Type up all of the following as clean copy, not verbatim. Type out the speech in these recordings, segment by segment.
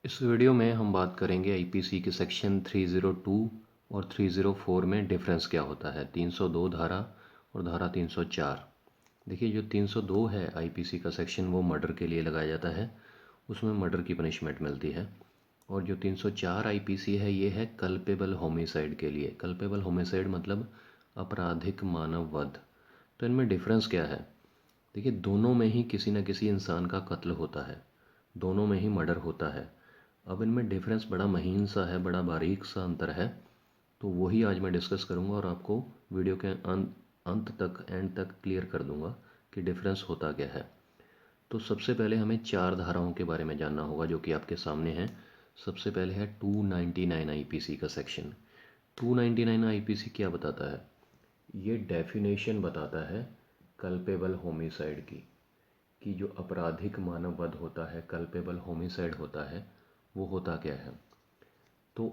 इस वीडियो में हम बात करेंगे आईपीसी के सेक्शन 302 और 304 में डिफरेंस क्या होता है। 302 धारा और धारा 304। देखिए, जो 302 है आईपीसी का सेक्शन, वो मर्डर के लिए लगाया जाता है, उसमें मर्डर की पनिशमेंट मिलती है। और जो 304 आईपीसी है, ये है कल्पेबल होमिसाइड के लिए। कल्पेबल होमिसाइड मतलब आपराधिक मानव वध। तो इनमें डिफरेंस क्या है? देखिए, दोनों में ही किसी न किसी इंसान का कत्ल होता है, दोनों में ही मर्डर होता है। अब इनमें डिफरेंस बड़ा महीन सा है, बड़ा बारीक सा अंतर है। तो वही आज मैं डिस्कस करूंगा और आपको वीडियो के अंत तक, एंड तक क्लियर कर दूंगा कि डिफरेंस होता क्या है। तो सबसे पहले हमें चार धाराओं के बारे में जानना होगा जो कि आपके सामने हैं। सबसे पहले है 299 आईपीसी का सेक्शन। 299 आईपीसी क्या बताता है? ये डेफिनेशन बताता है कल्पेबल होमिसाइड की, कि जो आपराधिक मानव वध होता है, कल्पेबल होमिसाइड होता है, वो होता क्या है। तो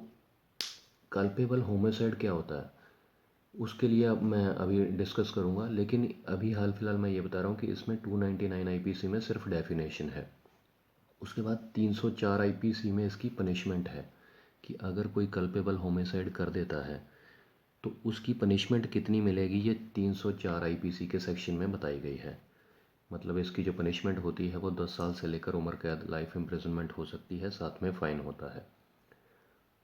कल्पेबल होमिसाइड क्या होता है उसके लिए अब मैं अभी डिस्कस करूंगा, लेकिन अभी हाल फिलहाल मैं ये बता रहा हूँ कि इसमें 299 आईपीसी में सिर्फ डेफिनेशन है। उसके बाद 304 आईपीसी में इसकी पनिशमेंट है कि अगर कोई कल्पेबल होमिसाइड कर देता है तो उसकी पनिशमेंट कितनी मिलेगी, ये 304 आईपीसी के सेक्शन में बताई गई है। मतलब इसकी जो पनिशमेंट होती है वो 10 साल से लेकर उम्र कैद, लाइफ इम्प्रिजनमेंट हो सकती है, साथ में फ़ाइन होता है।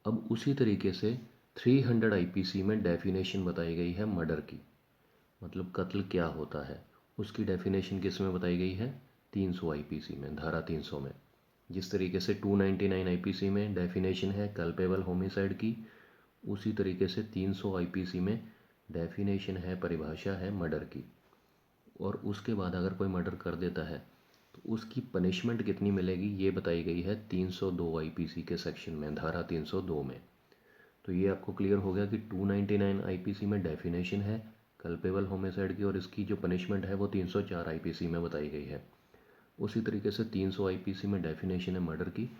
अब उसी तरीके से 300 आईपीसी में डेफिनेशन बताई गई है मर्डर की, मतलब कत्ल क्या होता है। उसकी डेफिनेशन किस में बताई गई है? 300 आईपीसी में, धारा 300 में। जिस तरीके से 299 आईपीसी में डेफिनेशन है कल्पेबल होमिसाइड की, उसी तरीके से 300 आईपीसी में डेफिनेशन है, परिभाषा है मर्डर की। और उसके बाद अगर कोई मर्डर कर देता है तो उसकी पनिशमेंट कितनी मिलेगी, ये बताई गई है 302 आईपीसी के सेक्शन में, धारा 302 में। तो ये आपको क्लियर हो गया कि 299 आईपीसी में डेफिनेशन है कल्पेबल होमिसाइड की, और इसकी जो पनिशमेंट है वो 304 आईपीसी में बताई गई है। उसी तरीके से 300 आईपीसी में डेफिनेशन है मर्डर की,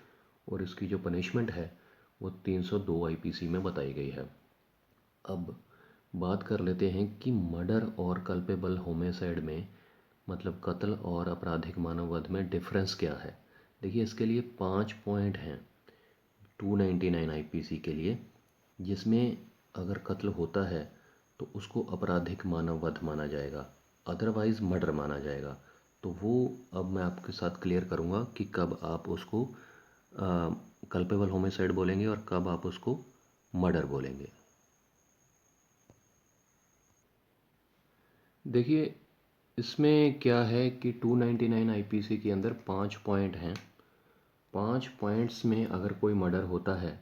और इसकी जो पनिशमेंट है वो 302 आईपीसी में बताई गई है। अब बात कर लेते हैं कि मर्डर और कल्पेबल होमिसाइड में, मतलब कत्ल और आपराधिक मानव वध में डिफरेंस क्या है। देखिए, इसके लिए 5 पॉइंट हैं 299 आईपीसी के लिए, जिसमें अगर कत्ल होता है तो उसको आपराधिक मानव वध माना जाएगा, अदरवाइज़ मर्डर माना जाएगा। तो वो अब मैं आपके साथ क्लियर करूँगा कि कब आप उसको कल्पेबल होमिसाइड बोलेंगे और कब आप उसको मर्डर बोलेंगे। देखिए, इसमें क्या है कि 299 आईपीसी के अंदर 5 पॉइंट हैं। 5 पॉइंट्स में अगर कोई मर्डर होता है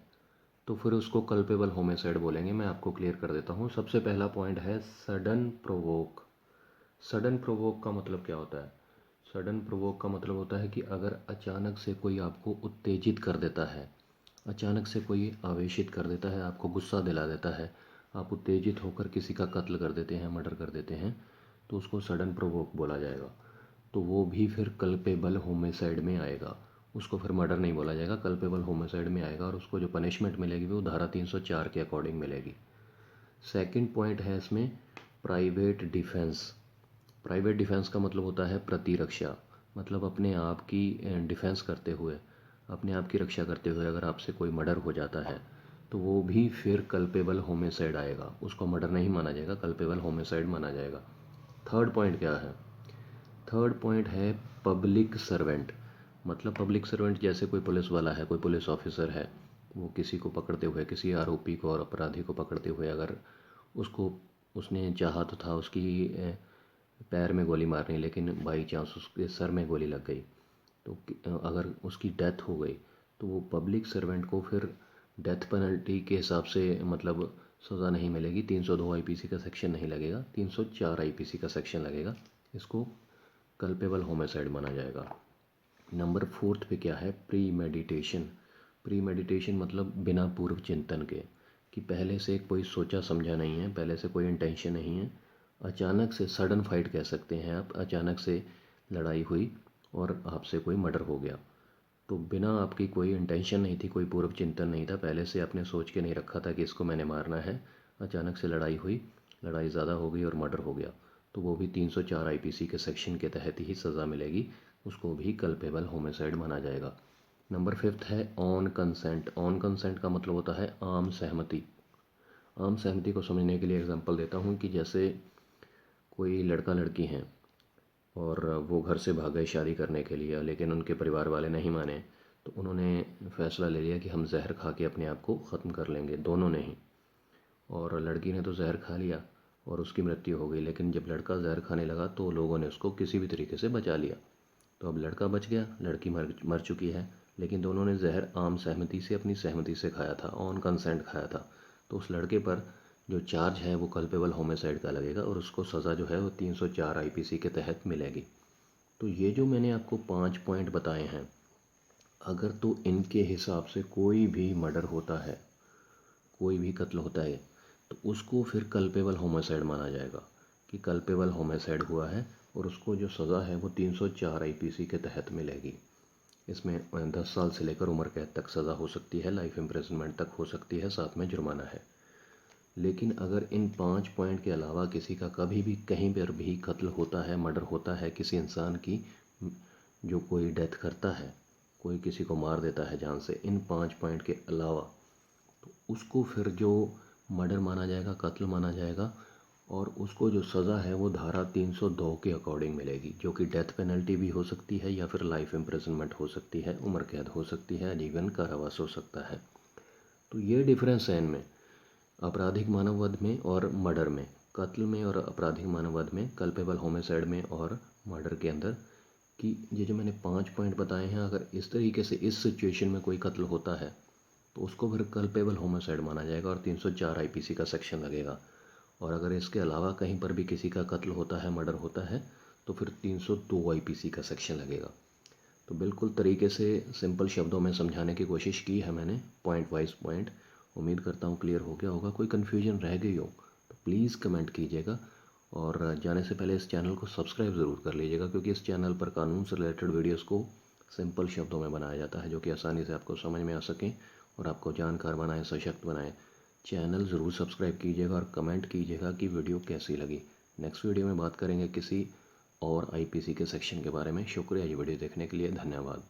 तो फिर उसको कल्पेबल होमिसाइड बोलेंगे। मैं आपको क्लियर कर देता हूँ। सबसे पहला पॉइंट है सडन प्रोवोक। सडन प्रोवोक का मतलब क्या होता है? सडन प्रोवोक का मतलब होता है कि अगर अचानक से कोई आपको उत्तेजित कर देता है, अचानक से कोई आवेशित कर देता है, आपको गुस्सा दिला देता है, आप उत्तेजित होकर किसी का कत्ल कर देते हैं, मर्डर कर देते हैं, तो उसको सडन प्रोवोक बोला जाएगा। तो वो भी फिर कल्पेबल होमिसाइड में आएगा। उसको फिर मर्डर नहीं बोला जाएगा, कल्पेबल होमिसाइड में आएगा, और उसको जो पनिशमेंट मिलेगी वो धारा 304 के अकॉर्डिंग मिलेगी। सेकंड पॉइंट है इसमें प्राइवेट डिफेंस। प्राइवेट डिफेंस का मतलब होता है प्रतिरक्षा, मतलब अपने आप की डिफेंस करते हुए, अपने आप की रक्षा करते हुए अगर आपसे कोई मर्डर हो जाता है तो वो भी फिर कल्पेबल होमिसाइड आएगा। उसको मर्डर नहीं माना जाएगा, कल्पेबल होमिसाइड माना जाएगा। थर्ड पॉइंट क्या है? थर्ड पॉइंट है पब्लिक सर्वेंट। मतलब पब्लिक सर्वेंट जैसे कोई पुलिस वाला है, कोई पुलिस ऑफिसर है, वो किसी को पकड़ते हुए, किसी आरोपी को और अपराधी को पकड़ते हुए, अगर उसको, उसने चाहा तो था उसकी पैर में गोली मारनी, लेकिन बाई चांस उसके सर में गोली लग गई, तो अगर उसकी डेथ हो गई तो वो पब्लिक सर्वेंट को फिर डेथ पेनल्टी के हिसाब से मतलब सज़ा नहीं मिलेगी। 302 आईपीसी का सेक्शन नहीं लगेगा, 304 आईपीसी का सेक्शन लगेगा। इसको कल्पेबल होमिसाइड माना जाएगा। नंबर फोर्थ पे क्या है? Pre meditation. प्री मेडिटेशन मतलब बिना पूर्व चिंतन के, कि पहले से कोई सोचा समझा नहीं है, पहले से कोई इंटेंशन नहीं है, अचानक से सडन फाइट कह सकते हैं आप, अचानक से लड़ाई हुई और आपसे कोई मर्डर हो गया। तो बिना आपकी कोई इंटेंशन नहीं थी, कोई पूर्व चिंतन नहीं था, पहले से आपने सोच के नहीं रखा था कि इसको मैंने मारना है, अचानक से लड़ाई हुई, लड़ाई ज़्यादा हो गई और मर्डर हो गया, तो वो भी 304 आईपीसी के सेक्शन के तहत ही सज़ा मिलेगी, उसको भी कल्पेबल होमिसाइड माना जाएगा। नंबर 5 है ऑन कंसेंट। ऑन कंसेंट का मतलब होता है आम सहमति। आम सहमति को समझने के लिए एग्जांपल देता हूँ कि जैसे कोई लड़का लड़की हैं और वो घर से भाग गए शादी करने के लिए, लेकिन उनके परिवार वाले नहीं माने, तो उन्होंने फ़ैसला ले लिया कि हम जहर खा के अपने आप को ख़त्म कर लेंगे, दोनों ने ही। और लड़की ने तो जहर खा लिया और उसकी मृत्यु हो गई, लेकिन जब लड़का जहर खाने लगा तो लोगों ने उसको किसी भी तरीके से बचा लिया। तो अब लड़का बच गया, लड़की मर मर चुकी है, लेकिन दोनों ने जहर आम सहमति से, अपनी सहमति से खाया था, ऑन कंसेंट खाया था। तो उस लड़के पर जो चार्ज है वो कल्पेबल होमिसाइड का लगेगा और उसको सज़ा जो है वो 304 आईपीसी के तहत मिलेगी। तो ये जो मैंने आपको 5 पॉइंट बताए हैं, अगर तो इनके हिसाब से कोई भी मर्डर होता है, कोई भी कत्ल होता है, तो उसको फिर कल्पेबल होमिसाइड माना जाएगा कि कल्पेबल होमिसाइड हुआ है और उसको जो सज़ा है वो 304 आईपीसी के तहत मिलेगी। इसमें 10 साल से लेकर उम्र कैद तक सज़ा हो सकती है, लाइफ इम्प्रिजनमेंट तक हो सकती है, साथ में जुर्माना है। लेकिन अगर इन 5 पॉइंट के अलावा किसी का कभी भी कहीं पर भी कत्ल होता है, मर्डर होता है किसी इंसान की, जो कोई डेथ करता है, कोई किसी को मार देता है जान से, इन 5 पॉइंट के अलावा, तो उसको फिर जो मर्डर माना जाएगा, कत्ल माना जाएगा और उसको जो सज़ा है वो धारा 302 के अकॉर्डिंग मिलेगी, जो कि डेथ पेनल्टी भी हो सकती है या फिर लाइफ इम्प्रिजनमेंट हो सकती है, उम्र कैद हो सकती है, आजीवन कारावास हो सकता है। तो ये डिफरेंस है इनमें, आपराधिक मानववध में और मर्डर में, कत्ल में और आपराधिक मानववध में, कल्पेबल होमिसाइड में और मर्डर के अंदर, कि ये जो मैंने 5 पॉइंट बताए हैं, अगर इस तरीके से इस सिचुएशन में कोई कत्ल होता है तो उसको फिर कल्पेबल होमिसाइड माना जाएगा और 304 आईपीसी का सेक्शन लगेगा। और अगर इसके अलावा कहीं पर भी किसी का कत्ल होता है, मर्डर होता है, तो फिर 302 आईपीसी का सेक्शन लगेगा। तो बिल्कुल तरीके से सिंपल शब्दों में समझाने की कोशिश की है मैंने, पॉइंट वाइज पॉइंट। उम्मीद करता हूँ क्लियर हो गया होगा। कोई कन्फ्यूजन रह गई हो तो प्लीज़ कमेंट कीजिएगा और जाने से पहले इस चैनल को सब्सक्राइब ज़रूर कर लीजिएगा, क्योंकि इस चैनल पर कानून से रिलेटेड वीडियोस को सिंपल शब्दों में बनाया जाता है, जो कि आसानी से आपको समझ में आ सकें और आपको जानकार बनाए, सशक्त बनाए। चैनल ज़रूर सब्सक्राइब कीजिएगा और कमेंट कीजिएगा कि वीडियो कैसी लगी। नेक्स्ट वीडियो में बात करेंगे किसी और आईपीसी के सेक्शन के बारे में। शुक्रिया ये वीडियो देखने के लिए, धन्यवाद।